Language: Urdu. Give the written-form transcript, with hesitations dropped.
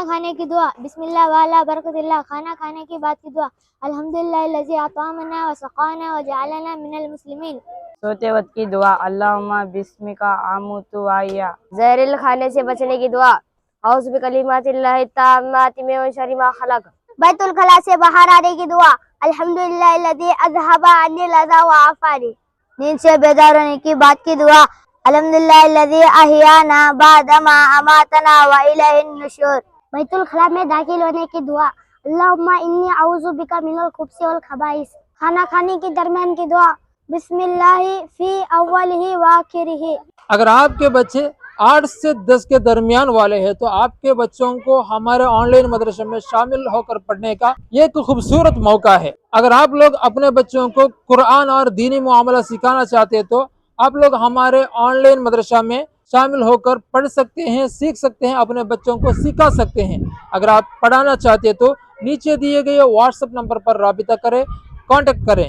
کھانے کی دعا، بسم اللہ والا برکت اللہ. کھانا کھانے کے بعد کی دعا، الحمدللہ الذی اطعمنا وسقانا وجعلنا من المسلمین. سوتے وقت کی دعا، اللہم بسمک آموت واحیا. زہریل کھانے سے بچنے کی دعا، اعوذ بکلمات اللہ التامات من شر ما خلق. بیت الخلاء سے باہر آنے کی دعا، الحمدللہ الذی اذھب عنی الاذی وعافانی. نیند سے بیدار ہونے کی بعد کی دعا، الحمدللہ الذی احیانا بعد ما اماتنا والیہ النشور. بیت الخلاء میں داخل ہونے کی دعا، اللہم انی اعوذ بک من الخبث والخبائث. کھانا کھانے کے درمیان کی دعا، بسم اللہ فی اولہ وآخرہ. اگر آپ کے بچے 8 سے 10 کے درمیان والے ہیں تو آپ کے بچوں کو ہمارے آن لائن مدرسے میں شامل ہو کر پڑھنے کا یہ ایک خوبصورت موقع ہے. اگر آپ لوگ اپنے بچوں کو قرآن اور دینی معاملہ سکھانا چاہتے ہیں تو آپ لوگ ہمارے آن لائن مدرسہ میں شامل ہو کر پڑھ سکتے ہیں، سیکھ سکتے ہیں، اپنے بچوں کو سکھا سکتے ہیں. اگر آپ پڑھانا چاہتے ہیں تو نیچے دیے گئے واٹس ایپ نمبر پر رابطہ کریں، کانٹیکٹ کریں.